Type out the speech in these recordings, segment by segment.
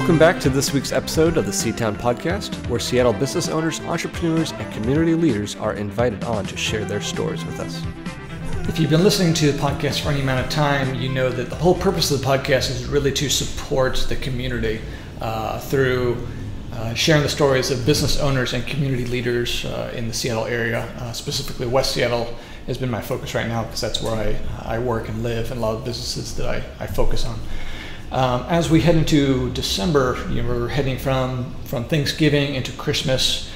Welcome back to this week's episode of the C-Town Podcast, where Seattle business owners, entrepreneurs, and community leaders are invited on to share their stories with us. If you've been listening to the podcast for any amount of time, you know that the whole purpose of the podcast is really to support the community through sharing the stories of business owners and community leaders in the Seattle area. Specifically, West Seattle has been my focus right now because that's where I work and live, and a lot of businesses that I focus on. As we head into December, we're heading from Thanksgiving into Christmas.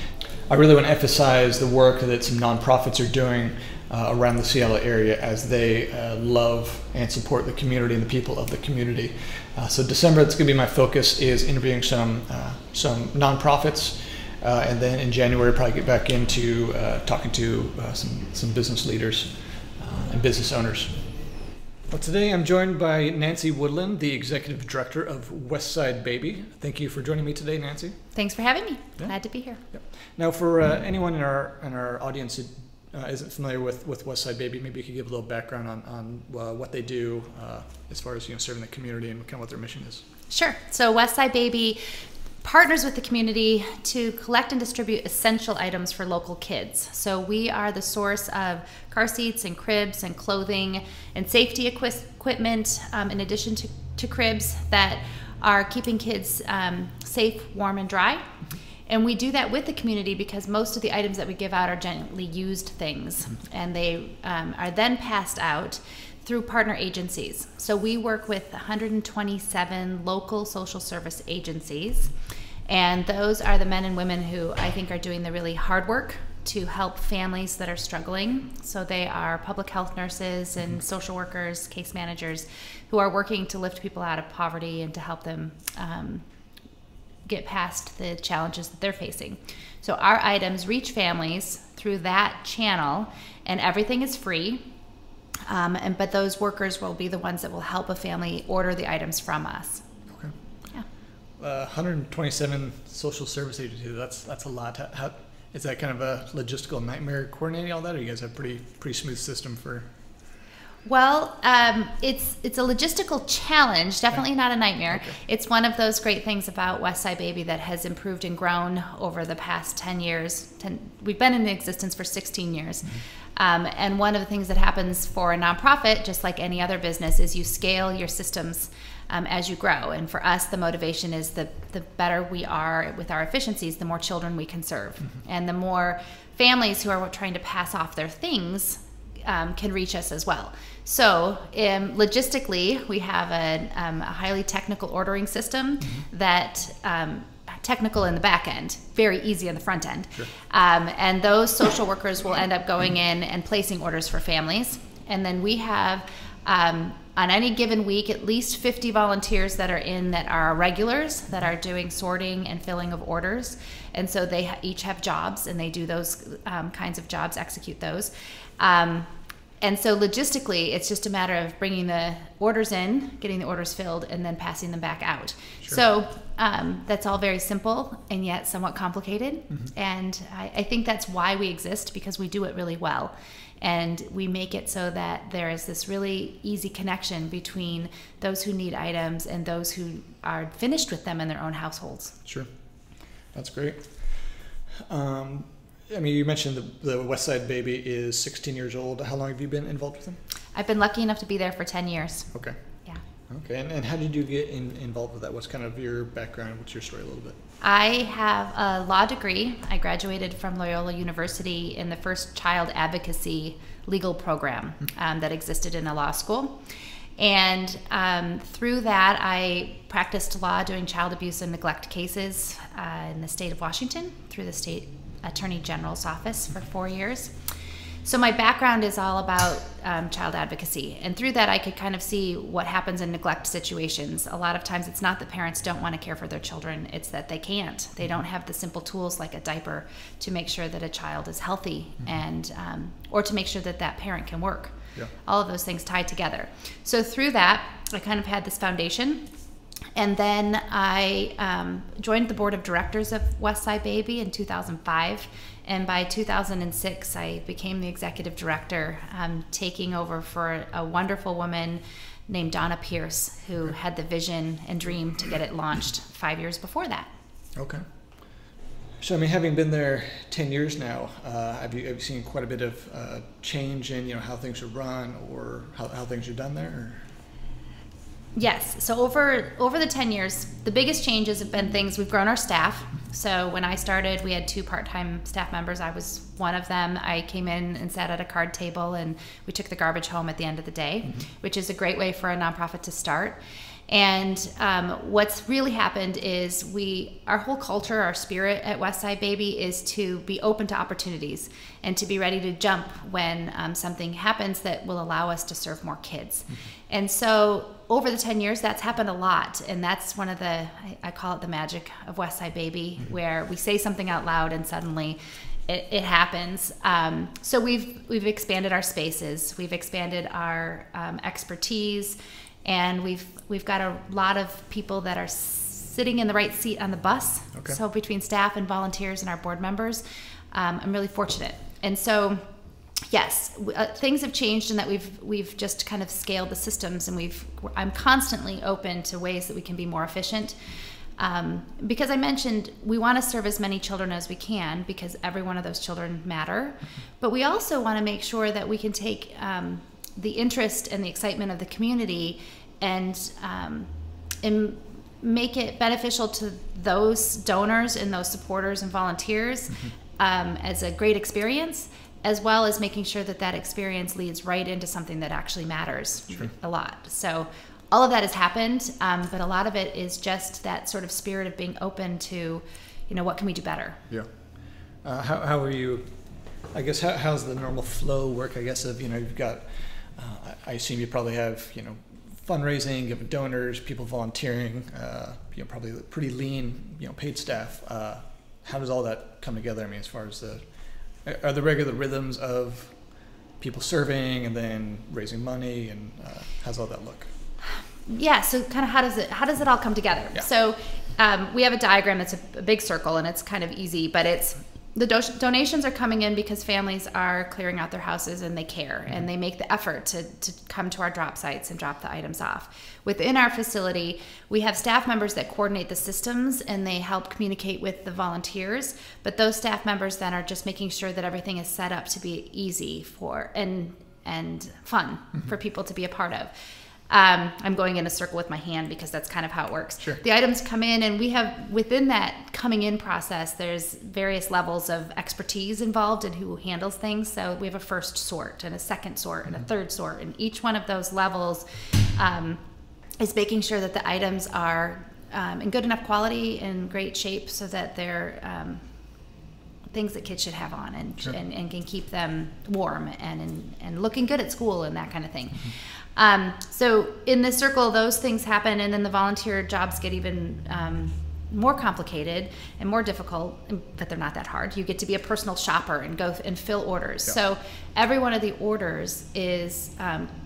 I really want to emphasize the work that some nonprofits are doing around the Seattle area as they love and support the community and the people of the community. So December, that's going to be my focus, is interviewing some nonprofits, and then in January, probably get back into talking to some business leaders and business owners. Well, today I'm joined by Nancy Woodland, the Executive Director of Westside Baby. Thank you for joining me today, Nancy. Thanks for having me. Yeah. Glad to be here. Yep. Now, for anyone in our audience who isn't familiar with Westside Baby, maybe you could give a little background on what they do as far as serving the community and kind of what their mission is. Sure. So Westside Baby partners with the community to collect and distribute essential items for local kids. So we are the source of car seats and cribs and clothing and safety equipment, in addition to cribs, that are keeping kids safe, warm, and dry. And we do that with the community because most of the items that we give out are gently used things, and they are then passed out through partner agencies. So we work with 127 local social service agencies, and those are the men and women who I think are doing the really hard work to help families that are struggling. So they are public health nurses and social workers, case managers, who are working to lift people out of poverty and to help them get past the challenges that they're facing. So our items reach families through that channel, and everything is free. But those workers will be the ones that will help a family order the items from us. Okay. Yeah. 127 social service agencies. That's a lot. How is that kind of a logistical nightmare coordinating all that, or you guys have a pretty smooth system for? Well, it's a logistical challenge, definitely not a nightmare. Okay. It's one of those great things about Westside Baby that has improved and grown over the past 10 years. We've been in existence for 16 years. Mm-hmm. And one of the things that happens for a nonprofit, just like any other business, is you scale your systems as you grow. And for us, the motivation is the better we are with our efficiencies, the more children we can serve. Mm-hmm. And the more families who are trying to pass off their things can reach us as well. So logistically, we have a highly technical ordering system. Mm-hmm. that technical in the back end, very easy on the front end. Sure. And those social workers will end up going in and placing orders for families. And then we have, on any given week, at least 50 volunteers that are in that are regulars, that are doing sorting and filling of orders. And so they each have jobs, and they do those kinds of jobs, execute those. And so logistically, it's just a matter of bringing the orders in, getting the orders filled, and then passing them back out. Sure. So that's all very simple and yet somewhat complicated. Mm-hmm. And I think that's why we exist, because we do it really well. And we make it so that there is this really easy connection between those who need items and those who are finished with them in their own households. Sure. That's great. You mentioned the Westside Baby is 16 years old. How long have you been involved with them? I've been lucky enough to be there for 10 years. Okay. Yeah. Okay. And how did you get involved with that? What's kind of your background? What's your story a little bit? I have a law degree. I graduated from Loyola University in the first child advocacy legal program that existed in a law school. And through that, I practiced law doing child abuse and neglect cases in the state of Washington through the state Attorney General's office for 4 years. So my background is all about child advocacy, and through that I could kind of see what happens in neglect situations. A lot of times it's not that parents don't want to care for their children, it's that they can't. They don't have the simple tools like a diaper to make sure that a child is healthy, and or to make sure that that parent can work. Yeah. All of those things tied together. So through that, I kind of had this foundation. And then I joined the board of directors of Westside Baby in 2005. And by 2006, I became the executive director, taking over for a wonderful woman named Donna Pierce, who had the vision and dream to get it launched 5 years before that. Okay. So, I mean, having been there 10 years now, have you seen quite a bit of change in, how things are run or how things are done there? Or? Yes. So over the 10 years, the biggest changes have been things, we've grown our staff. So when I started, we had 2 part-time staff members. I was one of them. I came in and sat at a card table, and we took the garbage home at the end of the day, which is a great way for a nonprofit to start. And what's really happened is our whole culture, our spirit at Westside Baby is to be open to opportunities and to be ready to jump when something happens that will allow us to serve more kids. And so over the 10 years, that's happened a lot. And that's one of I call it the magic of Westside Baby, where we say something out loud and suddenly it happens. So we've expanded our spaces. We've expanded our expertise. And we've got a lot of people that are sitting in the right seat on the bus. Okay. So between staff and volunteers and our board members, I'm really fortunate. And so, yes, things have changed in that we've just kind of scaled the systems, and I'm constantly open to ways that we can be more efficient. Because I mentioned we want to serve as many children as we can, because every one of those children matter. But we also want to make sure that we can take the interest and the excitement of the community and make it beneficial to those donors and those supporters and volunteers as a great experience, as well as making sure that experience leads right into something that actually matters a lot. So all of that has happened, but a lot of it is just that sort of spirit of being open to, what can we do better? Yeah. How are you, I guess, how's the normal flow work, I guess, of, you've got, I assume you probably have, fundraising, you have donors, people volunteering, probably pretty lean, paid staff. How does all that come together? I mean, as far as are the regular rhythms of people serving and then raising money, and how's all that look? Yeah. So kind of how does it all come together? Yeah. So we have a diagram that's a big circle, and it's kind of easy, but it's the donations are coming in because families are clearing out their houses and they care, and they make the effort to come to our drop sites and drop the items off. Within our facility, we have staff members that coordinate the systems and they help communicate with the volunteers, but those staff members then are just making sure that everything is set up to be easy and fun for people to be a part of. I'm going in a circle with my hand because that's kind of how it works. Sure. The items come in, and we have, within that coming in process, there's various levels of expertise involved in who handles things. So we have a first sort and a second sort and a third sort, and each one of those levels is making sure that the items are in good enough quality and great shape so that they're things that kids should have on and can keep them warm and looking good at school and that kind of thing. So in this circle, those things happen, and then the volunteer jobs get even more complicated and more difficult, but they're not that hard. You get to be a personal shopper and go and fill orders. Yeah. So every one of the orders is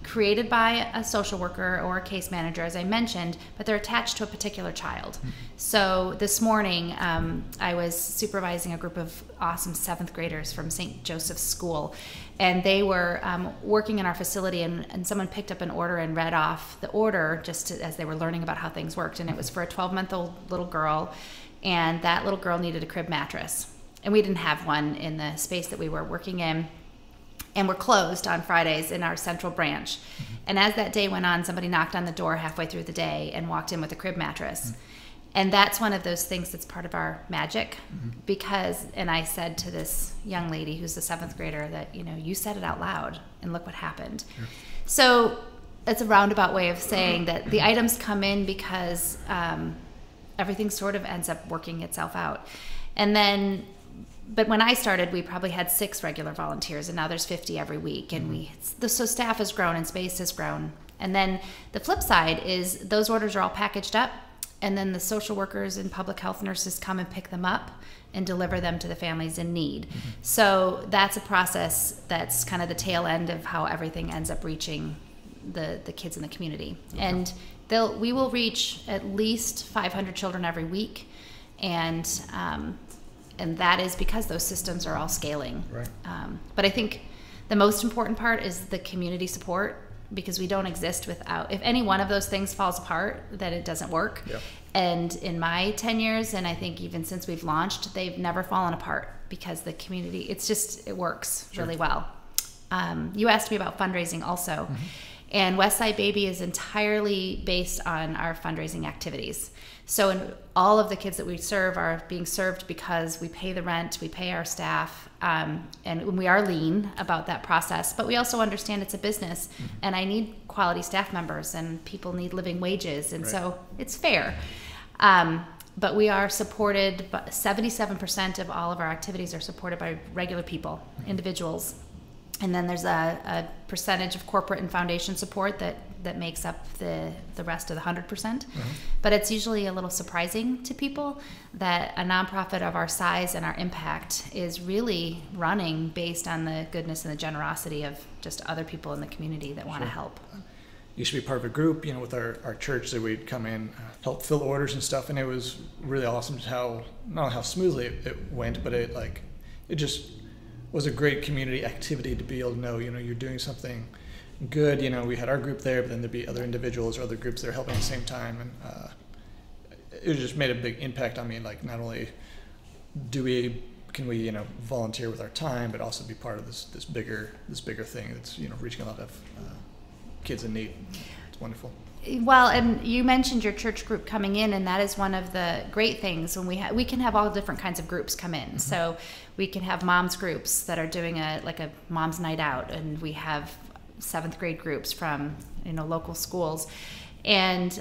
created by a social worker or a case manager, as I mentioned, but they're attached to a particular child. So this morning, I was supervising a group of awesome 7th graders from St. Joseph's School, and they were working in our facility, and someone picked up an order and read off the order as they were learning about how things worked, and it was for a 12-month-old little girl, and that little girl needed a crib mattress, and we didn't have one in the space that we were working in, and we're closed on Fridays in our central branch. And as that day went on, somebody knocked on the door halfway through the day and walked in with a crib mattress. And that's one of those things that's part of our magic, because, and I said to this young lady who's a 7th grader that, you said it out loud and look what happened. Sure. So it's a roundabout way of saying that the items come in because everything sort of ends up working itself out. And then, but when I started, we probably had 6 regular volunteers, and now there's 50 every week. And so staff has grown and space has grown. And then the flip side is those orders are all packaged up, and then the social workers and public health nurses come and pick them up and deliver them to the families in need. So that's a process that's kind of the tail end of how everything ends up reaching the kids in the community. And we will reach at least 500 children every week, and that is because those systems are all scaling. Right. But I think the most important part is the community support, because we don't exist without, if any one of those things falls apart, then it doesn't work. Yeah. And in my 10 years, and I think even since we've launched, they've never fallen apart because the community, it works really well. You asked me about fundraising also. And Westside Baby is entirely based on our fundraising activities. So all of the kids that we serve are being served because we pay the rent, we pay our staff, and we are lean about that process. But we also understand it's a business, and I need quality staff members, and people need living wages, and so it's fair. But we are supported, 77% of all of our activities are supported by regular people, individuals. And then there's a percentage of corporate and foundation support that makes up the rest of the 100%. But it's usually a little surprising to people that a nonprofit of our size and our impact is really running based on the goodness and the generosity of just other people in the community that want to help. Used to be part of a group, with our church, that we'd come in, help fill orders and stuff, and it was really awesome not how smoothly it went, but it just was a great community activity to be able to know, you're doing something good. We had our group there, but then there'd be other individuals or other groups that are helping at the same time, and it just made a big impact on me. Like, not only can we volunteer with our time, but also be part of this bigger thing that's reaching a lot of kids in need. It's wonderful. Well, and you mentioned your church group coming in, and that is one of the great things when we can have all different kinds of groups come in. So we can have moms groups that are doing a mom's night out, and we have 7th grade groups from local schools, and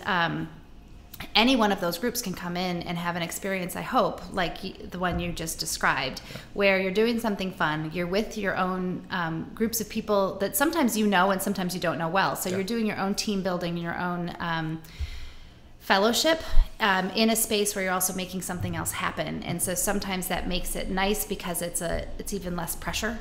any one of those groups can come in and have an experience, I hope, like the one you just described, where you're doing something fun. You're with your own groups of people that sometimes and sometimes you don't know well. So you're doing your own team building, your own fellowship in a space where you're also making something else happen. And so sometimes that makes it nice because it's even less pressure.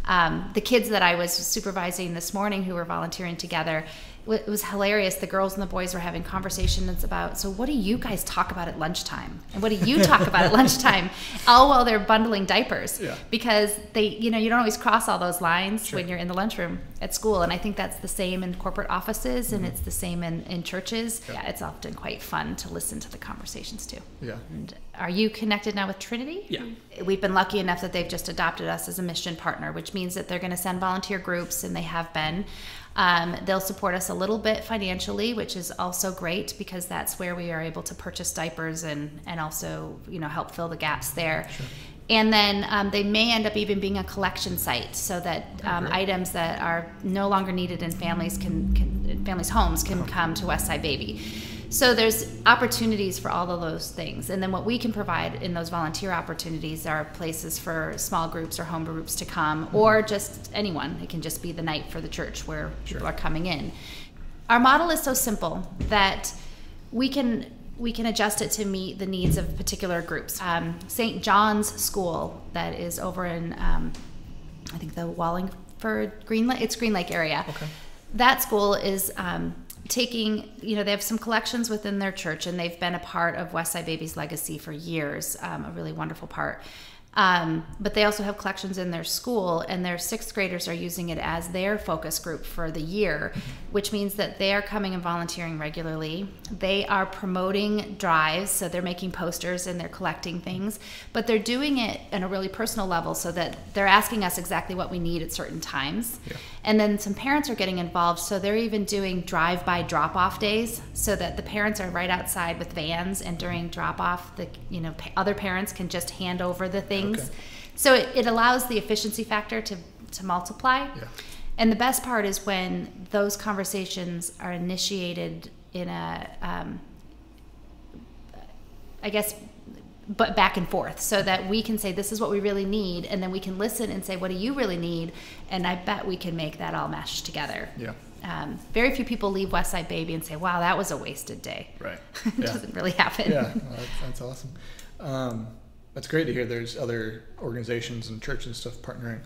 The kids that I was supervising this morning who were volunteering together, it was hilarious. The girls and the boys were having conversations about, so what do you guys talk about at lunchtime? And what do you talk about at lunchtime? All while they're bundling diapers. Yeah. Because you don't always cross all those lines when you're in the lunchroom at school. And I think that's the same in corporate offices, and it's the same in churches. Yeah, it's often quite fun to listen to the conversations too. Yeah. And are you connected now with Trinity? Yeah. We've been lucky enough that they've just adopted us as a mission partner, which means that they're going to send volunteer groups, and they have been. They'll support us a little bit financially, which is also great because that's where we are able to purchase diapers and also help fill the gaps there. Sure. And then they may end up even being a collection site so that items that are no longer needed in families' homes can come to Westside Baby. So there's opportunities for all of those things. And then what we can provide in those volunteer opportunities are places for small groups or home groups to come, or just anyone. It can just be the night for the church where people are coming in. Our model is so simple that we can adjust it to meet the needs of particular groups. St. John's School that is over in, I think the Wallingford, Green Lake area. Okay. That school is taking, they have some collections within their church, and they've been a part of Westside Baby's legacy for years, a really wonderful part. But they also have collections in their school, and their 6th graders are using it as their focus group for the year, which means that they are coming and volunteering regularly. They are promoting drives, so they're making posters and they're collecting things, but they're doing it on a really personal level so that they're asking us exactly what we need at certain times. Yeah. And then some parents are getting involved, so they're even doing drive-by drop-off days so that the parents are right outside with vans, and during drop-off, other parents can just hand over the things. Okay. So it allows the efficiency factor to multiply. Yeah. And the best part is when those conversations are initiated in but back and forth, so that we can say, this is what we really need, and then we can listen and say, what do you really need? And I bet we can make that all mesh together. Yeah. Very few people leave Westside Baby and say, wow, that was a wasted day. Right. It doesn't really happen. Yeah, well, that's awesome. That's great to hear there's other organizations and churches and stuff partnering.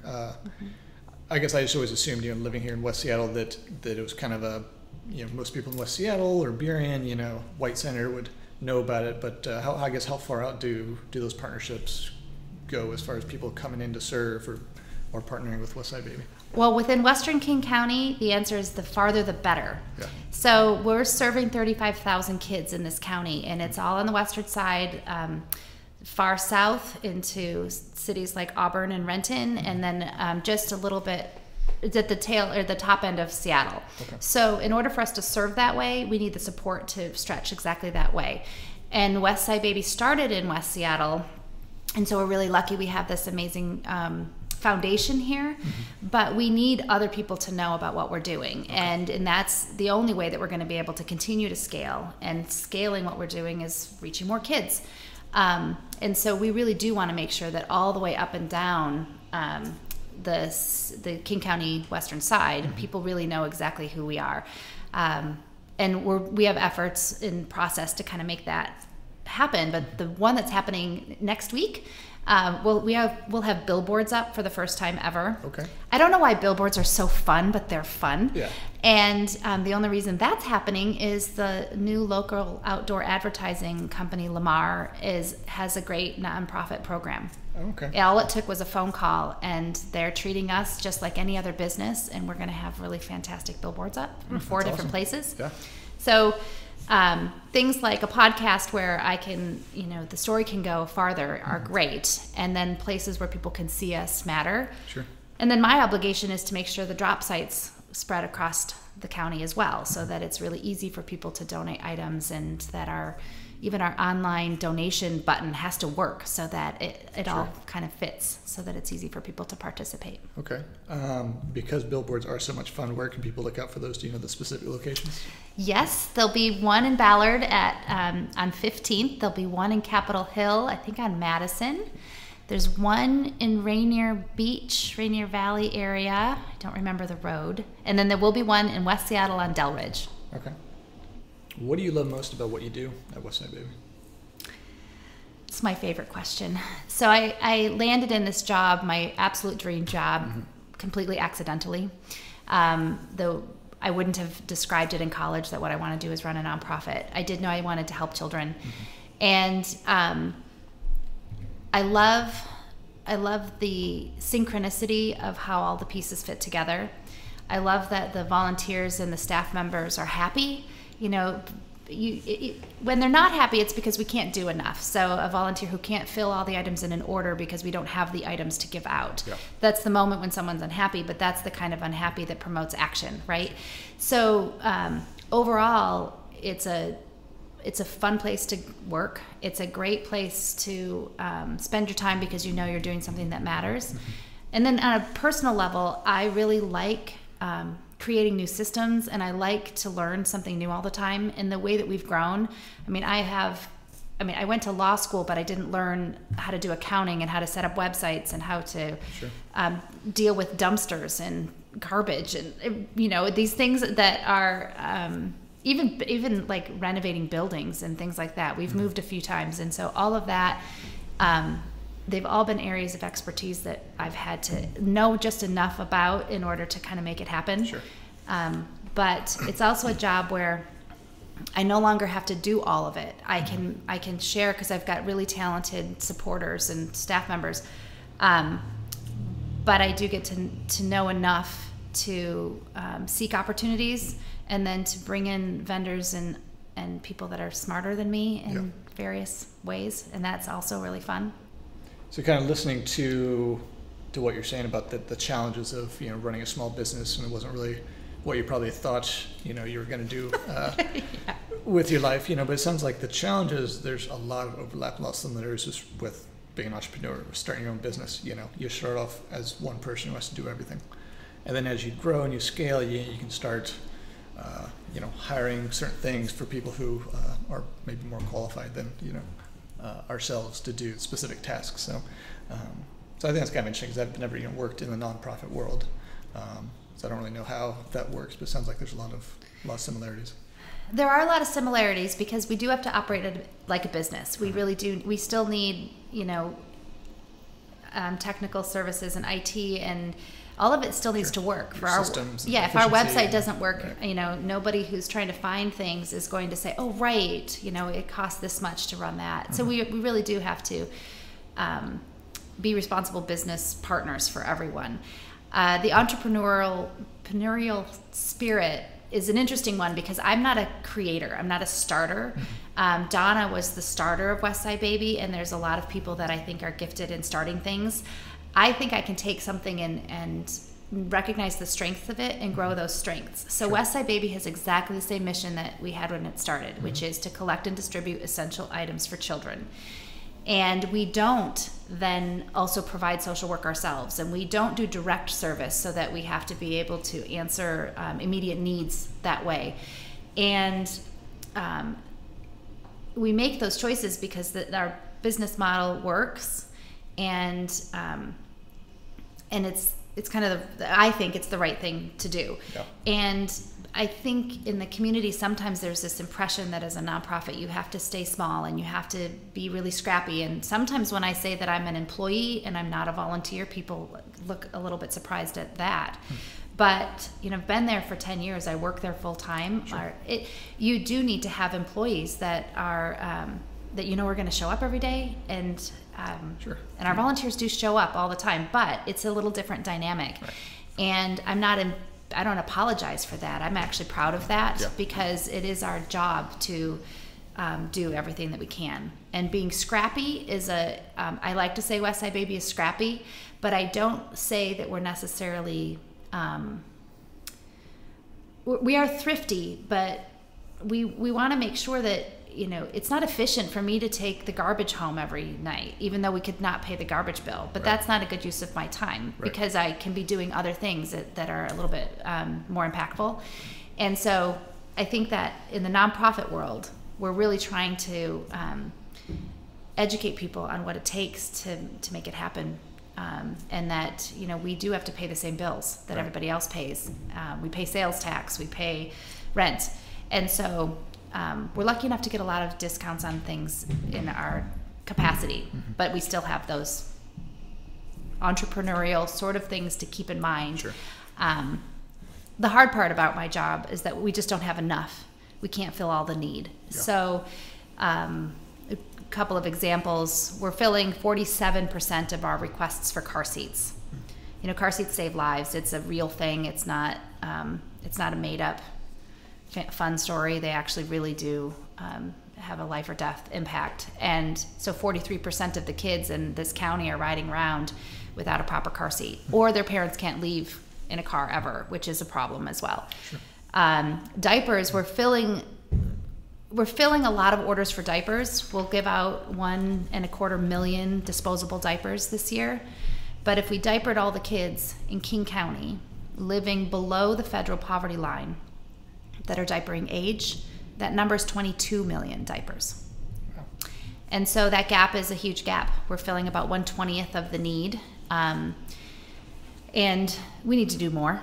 I guess I just always assumed, living here in West Seattle, that it was kind of most people in West Seattle or Burien, White Center would know about it, but how far out do those partnerships go as far as people coming in to serve or partnering with Westside Baby? Well, within Western King County, the answer is the farther the better. Yeah. So we're serving 35,000 kids in this county, and it's all on the western side, far south into cities like Auburn and Renton, and then just a little bit at the tail or the top end of Seattle. Okay. So in order for us to serve that way, we need the support to stretch exactly that way. And Westside Baby started in West Seattle, and so we're really lucky we have this amazing foundation here, but we need other people to know about what we're doing. Okay. And that's the only way that we're going to be able to continue to scale, and scaling what we're doing is reaching more kids. And so we really do want to make sure that all the way up and down the King County western side, people really know exactly who we are. And we have efforts in process to kind of make that happen. But the one that's happening next week, we'll have billboards up for the first time ever. Okay. I don't know why billboards are so fun, but they're fun. Yeah. And the only reason that's happening is the new local outdoor advertising company, Lamar, has a great nonprofit program. Okay. All it took was a phone call, and they're treating us just like any other business, and we're going to have really fantastic billboards up in 4 different awesome. places. Yeah. So things like a podcast where I can, the story can go farther are great, and then places where people can see us matter. Sure. And then my obligation is to make sure the drop sites spread across the county as well, so that it's really easy for people to donate items, and that even our online donation button has to work so that it all kind of fits, so that it's easy for people to participate. Okay. Because billboards are so much fun, where can people look out for those? Do you know the specific locations? Yes, there'll be one in Ballard on 15th. There'll be one in Capitol Hill, I think on Madison. There's one in Rainier Beach, Rainier Valley area. I don't remember the road. And then there will be one in West Seattle on Delridge. Okay. What do you love most about what you do at Westside Baby? It's my favorite question. So I landed in this job, my absolute dream job, completely accidentally. Though I wouldn't have described it in college that what I want to do is run a nonprofit. I did know I wanted to help children. And I love the synchronicity of how all the pieces fit together. I love that the volunteers and the staff members are happy. When they're not happy, it's because we can't do enough. So a volunteer who can't fill all the items in an order because we don't have the items to give out. Yeah. That's the moment when someone's unhappy, but that's the kind of unhappy that promotes action, right? So overall, it's a fun place to work. It's a great place to spend your time because you're doing something that matters. And then on a personal level, I really like creating new systems, and I like to learn something new all the time. And the way that we've grown, I went to law school, but I didn't learn how to do accounting and how to set up websites and how to deal with dumpsters and garbage and these things that are even like renovating buildings and things like that. We've moved a few times, and so all of that, they've all been areas of expertise that I've had to know just enough about in order to kind of make it happen. Sure. But it's also a job where I no longer have to do all of it. I can share, because I've got really talented supporters and staff members. But I do get to know enough to seek opportunities, and then to bring in vendors and people that are smarter than me in various ways, and that's also really fun. So kind of listening to what you're saying about the challenges of running a small business, and it wasn't really what you probably thought you were going to do with your life, but it sounds like the challenges, there's a lot of overlap, a lot of similarities just with being an entrepreneur, starting your own business. You start off as one person who has to do everything, and then as you grow and you scale, you can start hiring certain things for people who are maybe more qualified than ourselves to do specific tasks. So I think that's kind of interesting, because I've never worked in the nonprofit world, so I don't really know how that works, but it sounds like there's a lot of similarities. There are a lot of similarities, because we do have to operate it like a business. We really do. We still need technical services and IT, and all of it still needs to work for our systems. If our website doesn't work, nobody who's trying to find things is going to say, oh, right, it costs this much to run that. So we really do have to be responsible business partners for everyone. The entrepreneurial spirit is an interesting one because I'm not a creator. I'm not a starter. Donna was the starter of Westside Baby, and there's a lot of people that I think are gifted in starting things. I think I can take something and recognize the strengths of it and grow those strengths. So Westside Baby has exactly the same mission that we had when it started, which is to collect and distribute essential items for children. And we don't then also provide social work ourselves, and we don't do direct service so that we have to be able to answer immediate needs that way. And we make those choices because our business model works, and it's kind of I think it's the right thing to do. Yeah. And I think in the community sometimes there's this impression that as a nonprofit you have to stay small and you have to be really scrappy. And sometimes when I say that I'm an employee and I'm not a volunteer, people look a little bit surprised at that. But I've been there for 10 years. I work there full time. Sure. You do need to have employees that are that are going to show up every day, and sure. And our volunteers do show up all the time. But it's a little different dynamic, right. And I don't apologize for that. I'm actually proud of that because it is our job to do everything that we can. And being scrappy is I like to say Westside Baby is scrappy, but I don't say that we're necessarily, we are thrifty, but we want to make sure that, it's not efficient for me to take the garbage home every night, even though we could not pay the garbage bill. But that's not a good use of my time because I can be doing other things that are a little bit more impactful. And so I think that in the nonprofit world, we're really trying to educate people on what it takes to make it happen. And that, we do have to pay the same bills that everybody else pays. We pay sales tax, we pay rent. And so we're lucky enough to get a lot of discounts on things in our capacity, but we still have those entrepreneurial sort of things to keep in mind. Sure. The hard part about my job is that we just don't have enough. We can't fill all the need. Yeah. So a couple of examples, we're filling 47% of our requests for car seats. Car seats save lives. It's a real thing. It's not a made up fun story. They actually really do have a life or death impact. And so 43% of the kids in this county are riding around without a proper car seat, or their parents can't leave in a car ever, which is a problem as well. Sure. Diapers, we're filling a lot of orders for diapers. We'll give out 1.25 million disposable diapers this year. But if we diapered all the kids in King County living below the federal poverty line that are diapering age, that number is 22 million diapers. Wow. And so that gap is a huge gap. We're filling about 1/20th of the need. And we need to do more.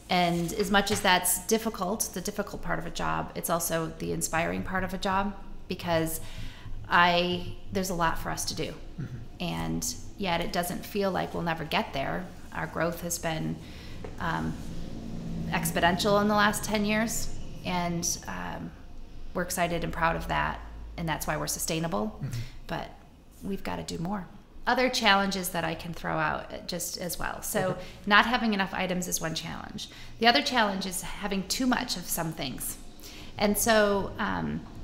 And as much as that's difficult, the difficult part of a job, it's also the inspiring part of a job, because there's a lot for us to do. Mm-hmm. And yet it doesn't feel like we'll never get there. Our growth has been exponential in the last 10 years, and we're excited and proud of that, and that's why we're sustainable. Mm-hmm. But we've got to do more. Other challenges that I can throw out just as well. So not having enough items is one challenge. The other challenge is having too much of some things. And so,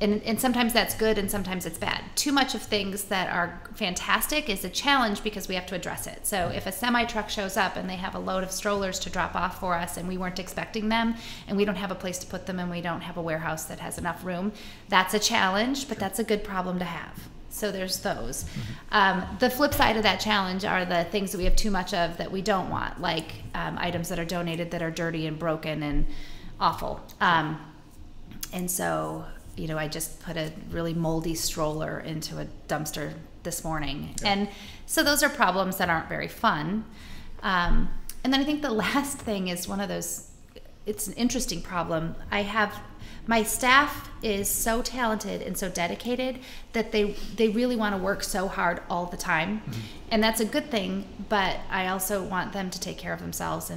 and sometimes that's good and sometimes it's bad. Too much of things that are fantastic is a challenge because we have to address it. So if a semi truck shows up and they have a load of strollers to drop off for us and we weren't expecting them, and we don't have a place to put them, and we don't have a warehouse that has enough room, that's a challenge, but that's a good problem to have. So there's those. Mm-hmm. The flip side of that challenge are the things that we have too much of that we don't want, like items that are donated that are dirty and broken and awful. And so, I just put a really moldy stroller into a dumpster this morning. Yeah. And so those are problems that aren't very fun. And then I think the last thing is one of those, it's an interesting problem. My staff is so talented and so dedicated that they really want to work so hard all the time. Mm-hmm. And that's a good thing, but I also want them to take care of themselves,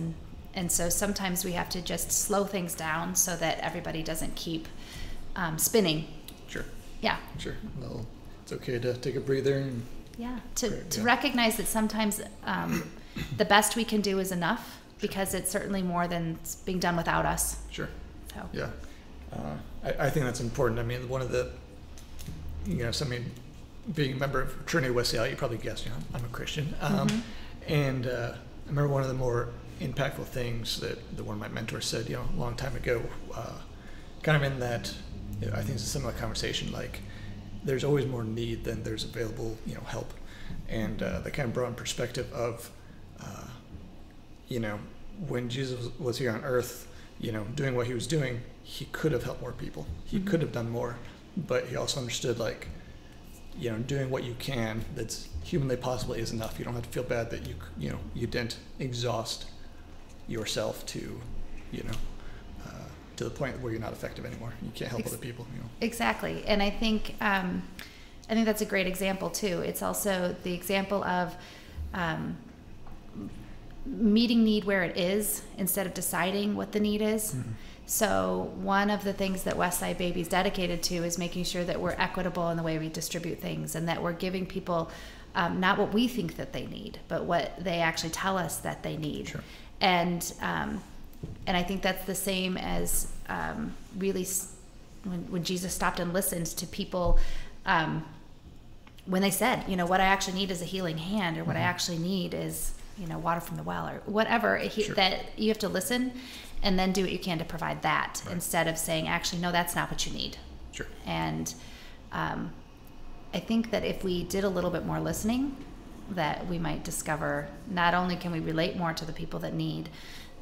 and so sometimes we have to just slow things down so that everybody doesn't keep spinning. Sure. Yeah. Sure. Well, it's okay to take a breather. To recognize that sometimes the best we can do is enough, because it's certainly more than being done without us. Sure. So. Yeah. I think that's important. I mean, one of the, being a member of Trinity West Seattle, you probably guessed, I'm a Christian. And I remember one of the more impactful things that one of my mentors said, a long time ago, kind of in that, I think it's a similar conversation, like there's always more need than there's available, help. And that kind of brought in perspective of, when Jesus was here on earth, doing what he was doing, he could have helped more people. He could have done more, but he also understood, like, doing what you can that's humanly possible is enough. You don't have to feel bad that you didn't exhaust yourself to the point where you're not effective anymore. You can't help other people. Exactly, and I think that's a great example too. It's also the example of meeting need where it is instead of deciding what the need is. So one of the things that Westside Baby is dedicated to is making sure that we're equitable in the way we distribute things, and that we're giving people not what we think that they need, but what they actually tell us that they need. Sure. And I think that's the same as really when Jesus stopped and listened to people when they said, what I actually need is a healing hand, or what I actually need is water from the well, or whatever. Sure. That you have to listen and then do what you can to provide that, right, instead of saying, actually, no, that's not what you need. Sure. And I think that if we did a little bit more listening, that we might discover not only can we relate more to the people that need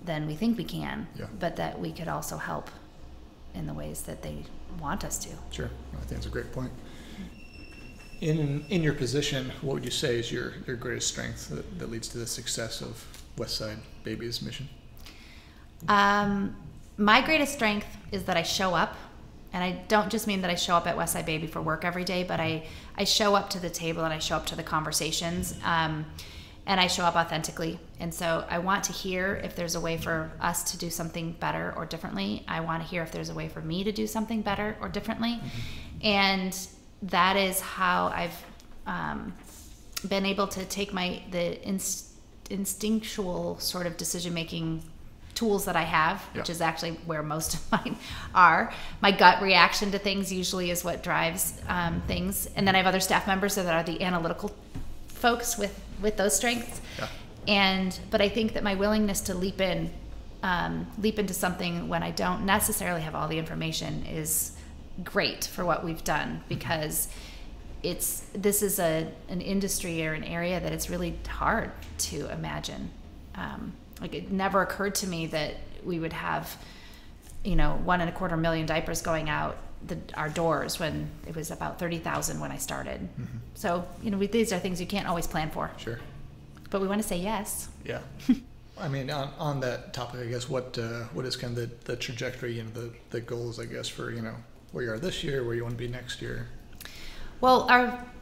than we think we can, but that we could also help in the ways that they want us to. Sure. I think that's a great point. In your position, what would you say is your greatest strength that leads to the success of Westside Baby's mission? My greatest strength is that I show up, and I don't just mean that I show up at Westside Baby for work every day, but I show up to the table, and I show up to the conversations, and I show up authentically. And so I want to hear if there's a way for us to do something better or differently. I want to hear if there's a way for me to do something better or differently. And that is how I've been able to take the instinctual sort of decision-making tools that I have, which is actually where most of mine are. My gut reaction to things usually is what drives things. And then I have other staff members that are the analytical folks with those strengths. But I think that my willingness to leap into something when I don't necessarily have all the information is great for what we've done, because this is an industry or an area that it's really hard to imagine. Like, it never occurred to me that we would have 1.25 million diapers going out our doors when it was about 30,000 when I started. So these are things you can't always plan for. Sure. But we want to say yes. Yeah. I mean, on that topic, I guess what is kind of the trajectory, the goals, I guess, for where you are this year, where you want to be next year? Well,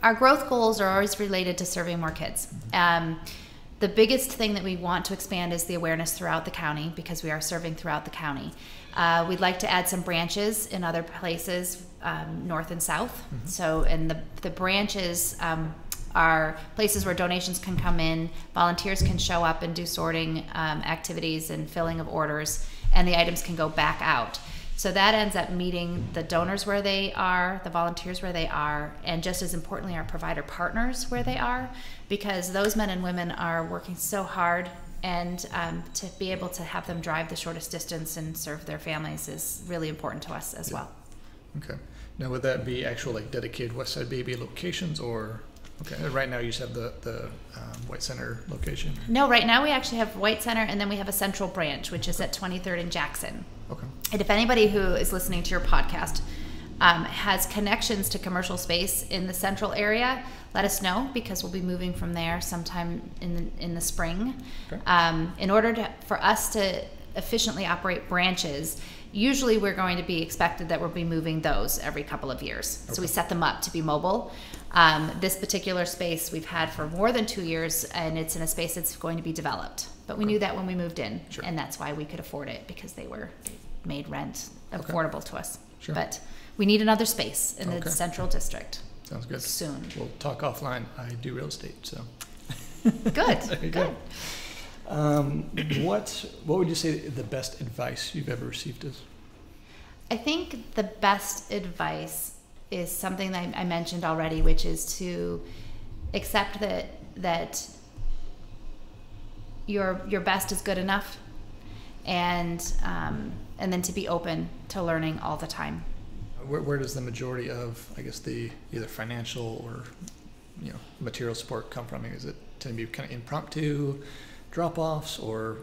our growth goals are always related to serving more kids. The biggest thing that we want to expand is the awareness throughout the county, because we are serving throughout the county. We'd like to add some branches in other places, north and south. So, and the branches are places where donations can come in, volunteers can show up and do sorting activities and filling of orders, and the items can go back out. So that ends up meeting the donors where they are, the volunteers where they are, and just as importantly, our provider partners where they are, because those men and women are working so hard, and to be able to have them drive the shortest distance and serve their families is really important to us as well. Okay. Now, would that be actual dedicated Westside Baby locations, or? Okay. Right now you just have the White Center location? No, right now we actually have White Center, and then we have a central branch, which is at 23rd and Jackson. Okay. And if anybody who is listening to your podcast has connections to commercial space in the central area, let us know, because we'll be moving from there sometime in the spring. Okay. In order for us to efficiently operate branches, usually we're going to be expected that we'll be moving those every couple of years. Okay. So we set them up to be mobile. This particular space we've had for more than 2 years, and it's in a space that's going to be developed. But we knew that when we moved in, sure, and that's why we could afford it, because they made rent affordable to us. Sure. But we need another space in the central district. Sounds good. Soon. We'll talk offline. I do real estate, so. Good. There you Good. go. What would you say the best advice you've ever received is? I think the best advice is something that I mentioned already, which is to accept that your best is good enough, and then to be open to learning all the time. Where does the majority of, I guess, the either financial or material support come from? Is it tend to be kind of impromptu drop-offs or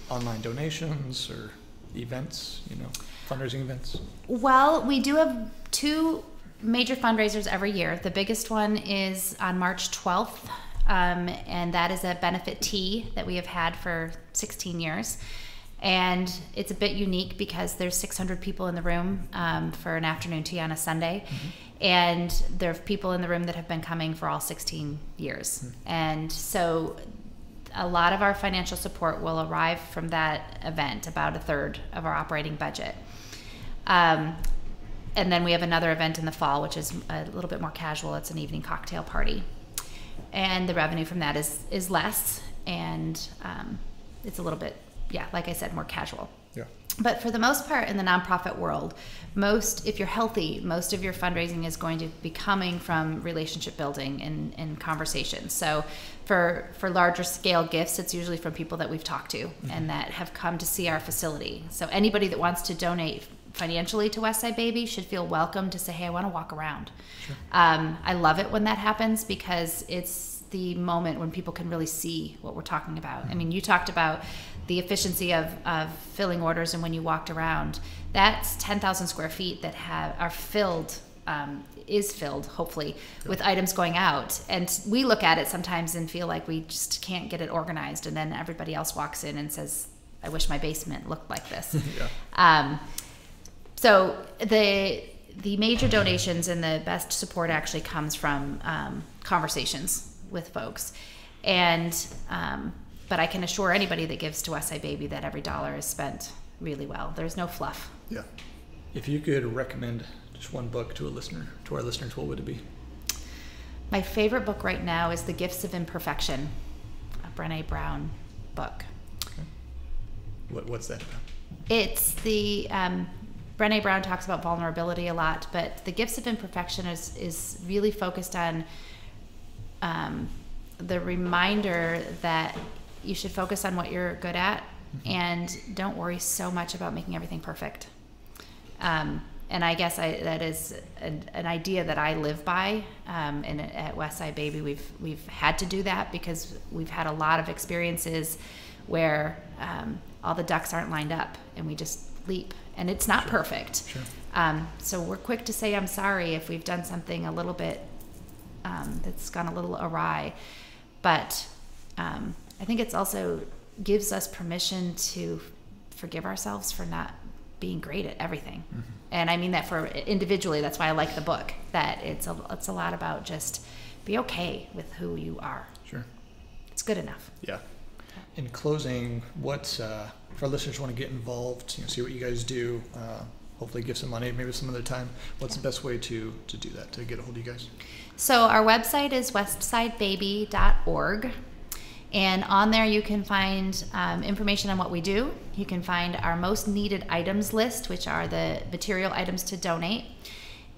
online donations or events, fundraising events? Well, we do have 2 major fundraisers every year. The biggest one is on March 12th, and that is a benefit tea that we have had for 16 years. And it's a bit unique because there's 600 people in the room for an afternoon tea on a Sunday. Mm-hmm. And there are people in the room that have been coming for all 16 years. Mm-hmm. And so a lot of our financial support will arrive from that event, about a third of our operating budget. And then we have another event in the fall, which is a little bit more casual. It's an evening cocktail party. And the revenue from that is less, and it's a little bit, like I said, more casual. Yeah. But for the most part in the nonprofit world, if you're healthy, most of your fundraising is going to be coming from relationship building and conversations. So for larger scale gifts, it's usually from people that we've talked to mm-hmm. and that have come to see our facility. So anybody that wants to donate financially to Westside Baby should feel welcome to say, hey, I want to walk around. Sure. I love it when that happens because it's the moment when people can really see what we're talking about. Mm-hmm. I mean, you talked about the efficiency of filling orders, and when you walked around, that's 10,000 square feet that are filled, is filled, hopefully, sure. with items going out. And we look at it sometimes and feel like we just can't get it organized, and then everybody else walks in and says, I wish my basement looked like this. Yeah. So the major donations and the best support actually comes from conversations with folks. And but I can assure anybody that gives to Westside Baby that every dollar is spent really well. There's no fluff. Yeah. If you could recommend just one book to our listeners, what would it be? My favorite book right now is The Gifts of Imperfection, a Brené Brown book. Okay. What's that about? It's the Brené Brown talks about vulnerability a lot, but The Gifts of Imperfection is really focused on the reminder that you should focus on what you're good at mm-hmm. and don't worry so much about making everything perfect. And I guess that is an idea that I live by. And at Westside Baby, we've had to do that because we've had a lot of experiences where all the ducks aren't lined up and we just leap, and it's not sure. perfect. Sure. So we're quick to say I'm sorry if we've done something a little bit that's gone a little awry, but I think it's also gives us permission to forgive ourselves for not being great at everything. Mm-hmm. And I mean that for individually. That's why I like the book. That it's a lot about just be okay with who you are. Sure, it's good enough. Yeah. In closing, what's if our listeners want to get involved, see what you guys do, hopefully give some money, maybe some of their time, what's the best way to do that, to get a hold of you guys? So our website is westsidebaby.org, and on there you can find information on what we do. You can find our most needed items list, which are the material items to donate,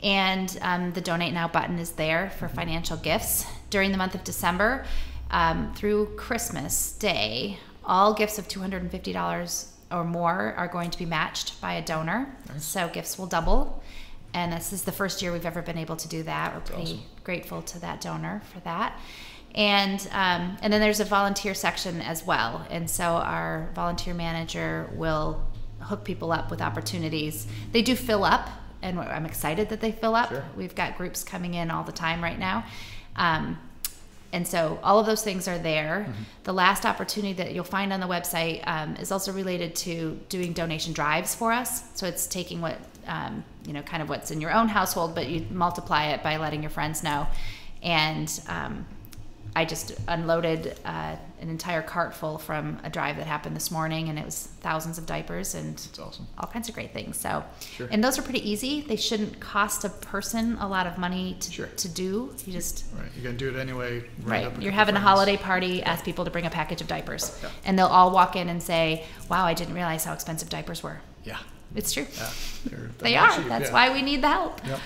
and the Donate Now button is there for financial gifts. During the month of December through Christmas Day, all gifts of $250 or more are going to be matched by a donor. Nice. So gifts will double. And this is the first year we've ever been able to do that. We're pretty awesome. Grateful to that donor for that. And then there's a volunteer section as well. And so our volunteer manager will hook people up with opportunities. They do fill up, and I'm excited that they fill up. Sure. We've got groups coming in all the time right now. And so all of those things are there. Mm-hmm. The last opportunity that you'll find on the website is also related to doing donation drives for us. So it's taking what, kind of what's in your own household, but you multiply it by letting your friends know. And I just unloaded an entire cart full from a drive that happened this morning, and it was thousands of diapers and That's awesome. all kinds of great things. So, Sure. and those are pretty easy. They shouldn't cost a person a lot of money to, Sure. to do. You just Right, you're gonna do it anyway. right. You're having a holiday party. Ask people to bring a package of diapers, Yeah. and they'll all walk in and say, "Wow, I didn't realize how expensive diapers were." Yeah, It's true. yeah. They not are. cheap, That's yeah. why we need the help. Yep.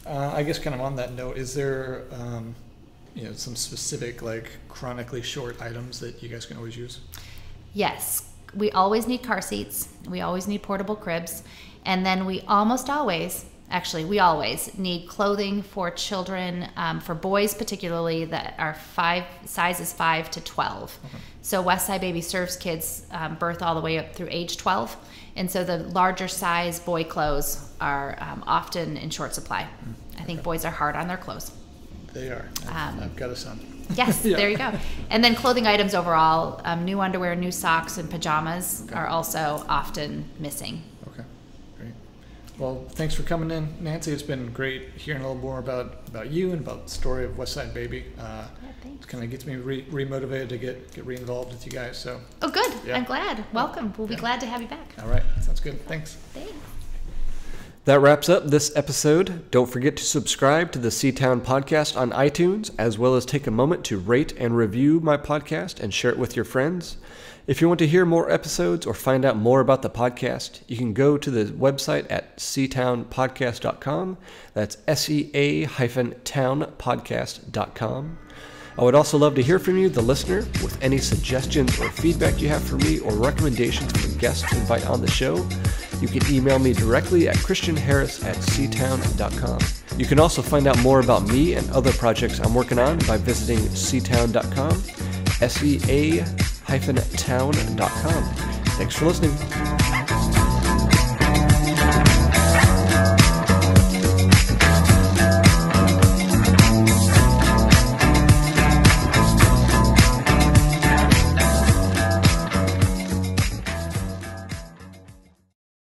I guess kind of on that note, is there some specific like chronically short items that you guys can always use? Yes, we always need car seats. We always need portable cribs. And then we almost always, actually, we always need clothing for children, for boys particularly, that are sizes 5 to 12. Okay. So Westside Baby serves kids birth all the way up through age 12. And so the larger size boy clothes are often in short supply. I think boys are hard on their clothes. They are. I've got a son. Yes, Yeah. there you go. And then clothing items overall, new underwear, new socks, and pajamas Okay. are also often missing. Okay, great. Well, thanks for coming in, Nancy. It's been great hearing a little more about you and about the story of Westside Baby. thanks. It kind of gets me re-motivated to get re-involved with you guys. So, Oh, good. Yeah. I'm glad. Welcome. We'll be Yeah. glad to have you back. all right, sounds good. Thanks. Thanks. That wraps up this episode. Don't forget to subscribe to the Seatown Podcast on iTunes, as well as take a moment to rate and review my podcast and share it with your friends. If you want to hear more episodes or find out more about the podcast, you can go to the website at seatownpodcast.com. That's SEA-townpodcast.com. I would also love to hear from you, the listener, with any suggestions or feedback you have for me or recommendations for guests to invite on the show. You can email me directly at christianharris@seatown.com. You can also find out more about me and other projects I'm working on by visiting seatown.com, SEA-town.com. Thanks for listening.